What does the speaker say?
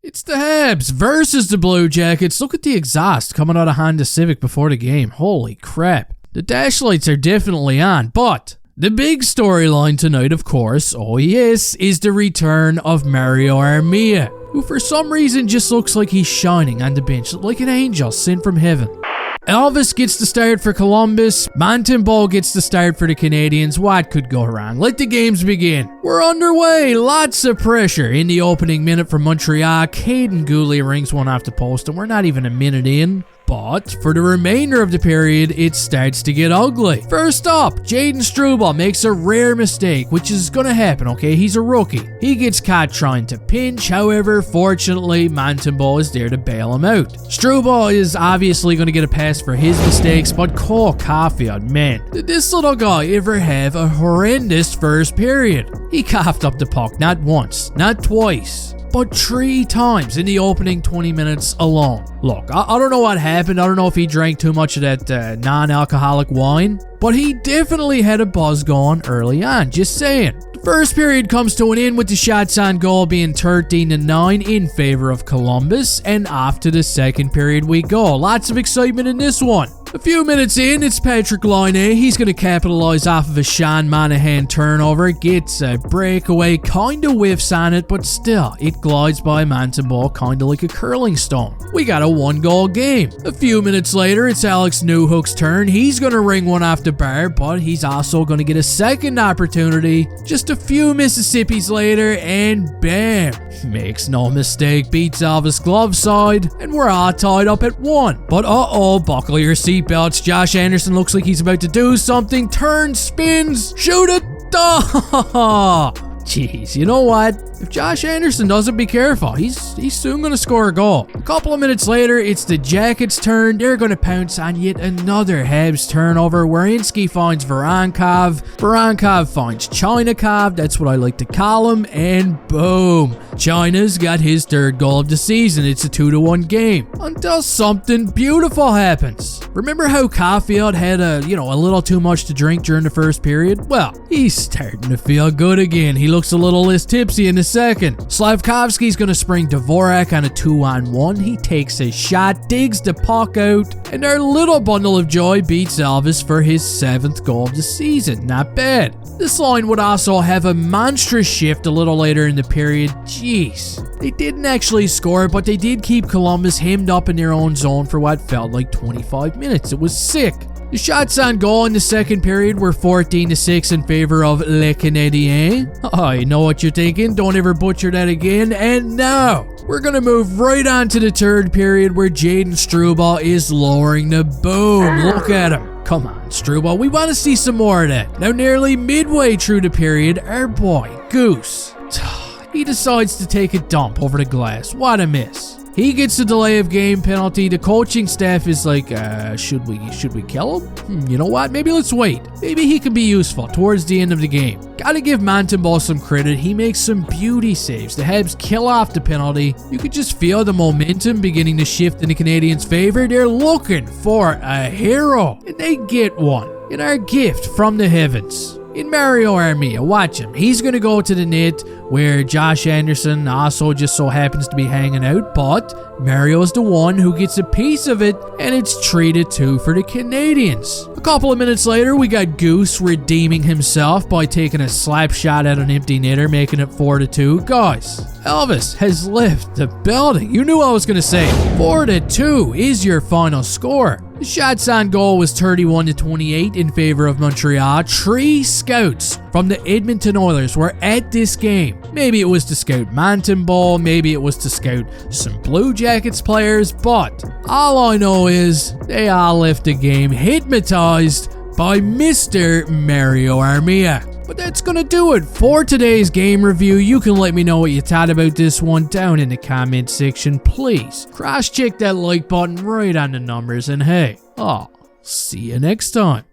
It's the Habs versus the Blue Jackets. Look at the exhaust coming out of Honda Civic before the game. Holy crap. The dash lights are definitely on, but the big storyline tonight, of course, oh yes, is the return of Mario Armia, who for some reason just looks like he's shining on the bench like an angel sent from heaven. Elvis gets the start for Columbus. Montembeault gets the start for the Canadiens. What could go wrong? Let the games begin. We're underway. Lots of pressure. In the opening minute from Montreal, Caden Goulet rings one off the post, and we're not even a minute in. But for the remainder of the period, it starts to get ugly. First up, Jaden Struble makes a rare mistake, which is gonna happen, okay? He's a rookie. He gets caught trying to pinch, however, fortunately, Montembeault is there to bail him out. Struble is obviously gonna get a pass for his mistakes, but Caufield, man, did this little guy ever have a horrendous first period? He coughed up the puck not once, not twice, but 3 times in the opening 20 minutes alone. Look, I don't know what happened. I don't know if he drank too much of that non-alcoholic wine, but he definitely had a buzz going early on, just saying. The first period comes to an end with the shots on goal being 13-9 in favor of Columbus, and off to the second period we go. Lots of excitement in this one. A few minutes in, it's Patrick Laine. He's going to capitalize off of a Sean Monahan turnover. Gets a breakaway, kind of whiffs on it, but still, it glides by Montembeault kind of like a curling stone. We got a 1-goal game. A few minutes later, it's Alex Newhook's turn. He's going to ring one off the bar, but he's also going to get a second opportunity. Just a few Mississippis later, and bam! Makes no mistake, beats Elvis' glove side, and we're all tied up at 1. But buckle your seatbelts. Josh Anderson looks like he's about to do something. Turns, spins, shoot it. Jeez, you know what? If Josh Anderson doesn't be careful, he's soon going to score a goal. A couple of minutes later, it's the Jackets' turn. They're going to pounce on yet another Habs turnover. Werenski finds Voronkov. Voronkov finds Chinakov. That's what I like to call him. And boom. China's got his 3rd goal of the season. It's a 2-1 game. Until something beautiful happens. Remember how Caufield had a little too much to drink during the first period? Well, he's starting to feel good again. He looks a little less tipsy in the second. Slavkovsky's going to spring Dvorak on a 2-on-1. He takes a shot, digs the puck out, and our little bundle of joy beats Elvis for his 7th goal of the season. Not bad. This line would also have a monstrous shift a little later in the period. Jeez. They didn't actually score, but they did keep Columbus hemmed up in their own zone for what felt like 25 minutes. It was sick. The shots on goal in the second period were 14-6 in favor of Les Canadiens. I know what you're thinking. Don't ever butcher that again. And now, we're going to move right on to the third period where Jaden Struble is lowering the boom. Look at him. Come on, Struble. We want to see some more of that. Now, nearly midway through the period, our boy, Goose, he decides to take a dump over the glass. What a miss. He gets a delay of game penalty. The coaching staff is like, should we kill him? You know what? Maybe let's wait. Maybe he can be useful towards the end of the game. Gotta give Montembeault some credit. He makes some beauty saves. The Habs kill off the penalty. You could just feel the momentum beginning to shift in the Canadiens' favor. They're looking for a hero, and they get one in our gift from the heavens. In Mario Armia, watch him. He's going to go to the net where Josh Anderson also just so happens to be hanging out, but Mario's the one who gets a piece of it, and it's 3-2 for the Canadiens. A couple of minutes later, we got Goose redeeming himself by taking a slap shot at an empty netter, making it 4-2. Guys, Elvis has left the building. You knew I was going to say 4-2 is your final score. The shots on goal was 31-28 in favor of Montreal. 3 scouts from the Edmonton Oilers were at this game. Maybe it was to scout Montembeault, maybe it was to scout some Blue Jackets players, but all I know is they all left the game hypnotized by Mr. Mario Armia. But that's going to do it for today's game review. You can let me know what you thought about this one down in the comment section. Please cross-check that like button right on the numbers, and hey, I'll see you next time.